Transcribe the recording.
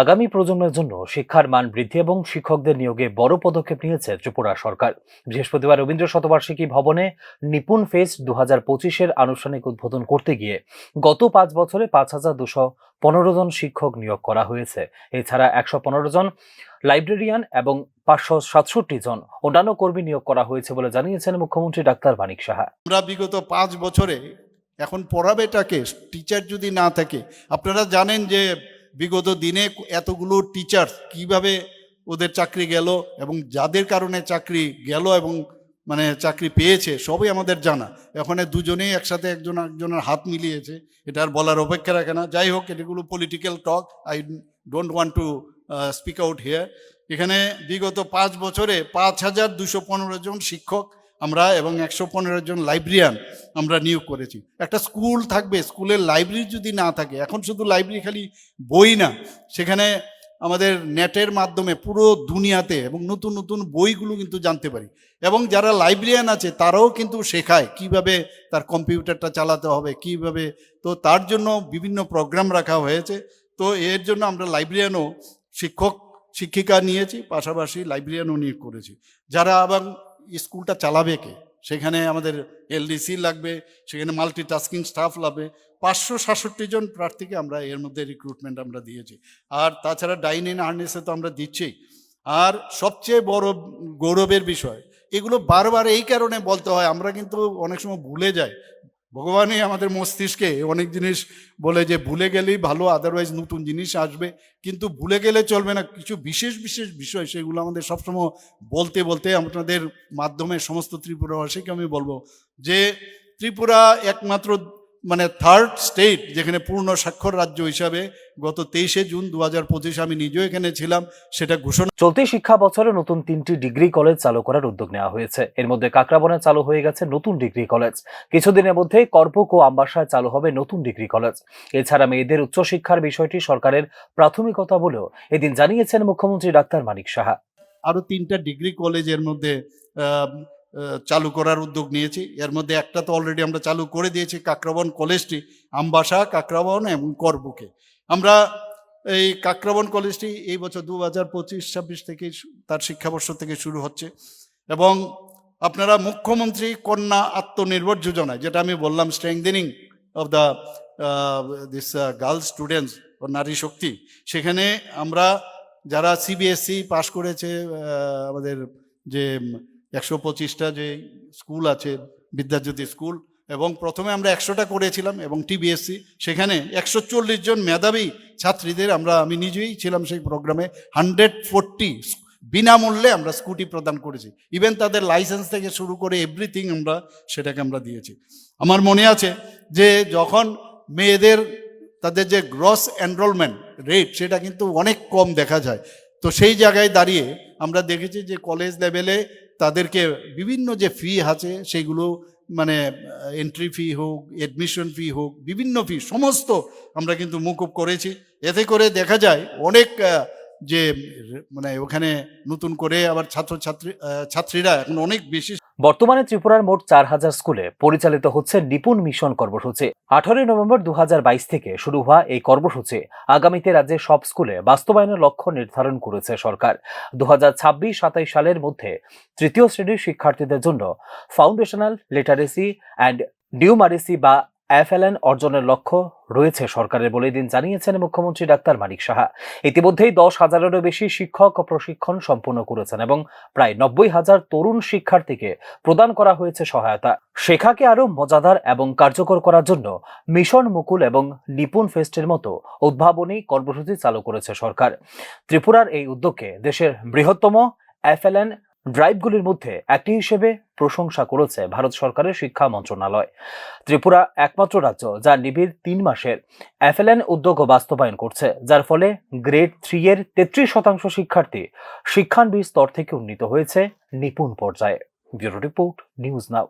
আগামী প্রজন্মের জন্য শিক্ষার মান বৃদ্ধি এবং শিক্ষকদের নিয়োগে বড় পদক্ষেপ নিয়েছে ত্রিপুরা সরকার। বৃহস্পতিবার রবীন্দ্র শতবার্ষিকী ভবনে নিপুণ ফেস্ট 2025-এর আনুষ্ঠানিক উদ্বোধন করতে গিয়ে গত 5 বছরে 5,215 জন শিক্ষক নিয়োগ করা হয়েছে। এছাড়া 115 জন লাইব্রেরিয়ান এবং 567 জন অন্যান্য কর্মী নিয়োগ করা হয়েছে বলে জানিয়েছেন মুখ্যমন্ত্রী ডাক্তার মানিক সাহা। আমরা বিগত 5 বছরে এখন পড়াবেটাকে টিচার যদি না থাকে, আপনারা জানেন যে বিগত দিনে এতগুলো টিচার কিভাবে ওদের চাকরি গেল এবং যাদের কারণে চাকরি গেল এবং চাকরি পেয়েছে সবই আমাদের জানা। এখানে দুজনেই একসাথে একজনের হাত মিলিয়েছে, এটা আর বলার অপেক্ষা রাখে না। যাই হোক, এগুলো political talk, I don't want to speak out here. এখানে বিগত 5 বছরে 5,215 জন শিক্ষক আমরা এবং 115 জন লাইব্রেরিয়ান আমরা নিয়োগ করেছি। একটা স্কুল থাকবে, স্কুলের লাইব্রেরি যদি না থাকে, এখন শুধু লাইব্রেরি খালি বই না, সেখানে আমাদের নেটের মাধ্যমে পুরো দুনিয়াতে এবং নতুন নতুন বইগুলো কিন্তু জানতে পারি। এবং যারা লাইব্রেরিয়ান আছে তারাও কিন্তু শেখায় কিভাবে তার কম্পিউটারটা চালাতে হবে, কিভাবে। তো তার জন্য বিভিন্ন প্রোগ্রাম রাখা হয়েছে। তো এর জন্য আমরা লাইব্রেরিয়ানও শিক্ষিকা নিয়েছি, পাশাপাশি লাইব্রেরিয়ানও নিয়োগ করেছি। যারা আবার স্কুলটা চালাবে কে, সেখানে আমাদের এলডিসি লাগবে, সেখানে মাল্টিটাস্কিং স্টাফ লাগবে। 567 জন প্রার্থীকে আমরা এর মধ্যে রিক্রুটমেন্ট আমরা দিয়েছি। আর তাছাড়া ডাইন ইন হার্নেসে তো আমরা দিচ্ছি। আর সবচেয়ে বড় গৌরবের বিষয়, এগুলো বারবার এই কারণে বলতে হয়, আমরা কিন্তু অনেক সময় ভুলে যাই। ভগবানই আমাদের মস্তিষ্কে অনেক জিনিস বলে যে ভুলে গেলেই ভালো, আদারওয়াইজ নতুন জিনিস আসবে। কিন্তু ভুলে গেলে চলবে না, কিছু বিশেষ বিশেষ বিষয় সেগুলো আমাদের সবসময় বলতে বলতে আপনাদের মাধ্যমে সমস্ত ত্রিপুরাবাসীকে আমি বলবো যে ত্রিপুরা একমাত্র থার্ড স্টেট যেখানে পূর্ণ স্বাক্ষর রাজ্য হিসাবে গত 23শে জুন 2025 আমি নিজেও এখানে ছিলাম, সেটা ঘোষণা। চলতি শিক্ষা বছরে নতুন 3টি ডিগ্রি কলেজ চালু করার উদ্যোগ নেওয়া হয়েছে। এর মধ্যে কাকরাবনে চালু হয়ে গেছে নতুন ডিগ্রি কলেজ। কিছুদিনের মধ্যেই করবুক ও আমবাসায় চালু হবে নতুন ডিগ্রি কলেজ। এছাড়া মেয়েদের উচ্চশিক্ষার বিষয়টি সরকারের প্রাথমিকতা বলেও এদিন জানিয়েছেন মুখ্যমন্ত্রী ডাক্তার মানিক সাহা। আরো 3টা ডিগ্রি কলেজের মধ্যে চালু করার উদ্যোগ নিয়েছি। এর মধ্যে একটা তো অলরেডি আমরা চালু করে দিয়েছি, কাকরাবন কলেজটি, আমবাসা, কাকরাবন এবং করবুকে। আমরা এই কাকরাবন কলেজটি এই বছর 2025-26 থেকে তার শিক্ষাবর্ষ থেকে শুরু হচ্ছে। এবং আপনারা মুখ্যমন্ত্রী কন্যা আত্মনির্ভর যোজনা, যেটা আমি বললাম, strengthening of the this girls students ও নারী শক্তি, সেখানে আমরা যারা সিবিএসই পাশ করেছে, আমাদের যে 125টা যে স্কুল আছে, বিদ্যাজ্যোতি স্কুল, এবং প্রথমে আমরা 100টা করেছিলাম, এবং টিবিএসসি, সেখানে 140 জন মেধাবী ছাত্রীদের আমি নিজেই ছিলাম সেই প্রোগ্রামে, 140 বিনামূল্যে আমরা স্কুটি প্রদান করেছি। ইভেন তাদের লাইসেন্স থেকে শুরু করে এভরিথিং সেটাকে আমরা দিয়েছি। আমার মনে আছে যে যখন মেয়েদের তাদের যে গ্রস এনরোলমেন্ট রেট, সেটা কিন্তু অনেক কম দেখা যায়। তো সেই জায়গায় দাঁড়িয়ে আমরা দেখেছি যে কলেজ লেভেলে তাদেরকে বিভিন্ন যে ফি আছে সেগুলো, এন্ট্রি ফি হোক, এডমিশন ফি হোক, বিভিন্ন ফি সমস্ত আমরা কিন্তু মকুব করেছি। এতে করে দেখা যায় অনেক যে ওখানে নতুন করে আবার ছাত্রীরা এখন অনেক বেশি। বর্তমানে ত্রিপুরার মোট 4,000 স্কুলে পরিচালিত হচ্ছে নিপুণ মিশন কর্মসূচি। 18 নভেম্বর 2022 থেকে শুরু হওয়া এই কর্মসূচি আগামীতে রাজ্যের সব স্কুলে বাস্তবায়নের লক্ষ্য নির্ধারণ করেছে সরকার। 2026-27 সালের মধ্যে তৃতীয় শ্রেণীর শিক্ষার্থীদের জন্য ফাউন্ডেশনাল লিটারেসি অ্যান্ড নিউমারেসি বা FLN অর্জনের লক্ষ্য রয়েছে সরকারের বলে দিন জানিয়েছেন মুখ্যমন্ত্রী ডাক্তার মানিক সাহা। ইতিমধ্যেই 10,000-এরও বেশি শিক্ষক প্রশিক্ষণ সম্পন্ন করেছেন এবং প্রায় 90,000 তরুণ শিক্ষার্থীকে প্রদান করা হয়েছে সহায়তা। শেখাকে আরো মজাদার এবং কার্যকর করার জন্য মিশন মুকুল এবং নিপুণ ফেস্টের মতো উদ্ভাবনী কর্মসূচি চালু করেছে সরকার। ত্রিপুরার এই উদ্যোগকে দেশের বৃহত্তম FLN ড্রাইভগুলির মধ্যে একটি হিসেবে প্রশংসা করেছে ভারত সরকারের শিক্ষা মন্ত্রণালয়। ত্রিপুরা একমাত্র রাজ্য যা নিবিড় 3 মাসের FLN উদ্যোগ বাস্তবায়ন করছে, যার ফলে গ্রেড 3 এর 33% শিক্ষার্থী শিক্ষানবিদ স্তর থেকে উন্নীত হয়েছে নিপুণ পর্যায়ে। Bureau report, news now.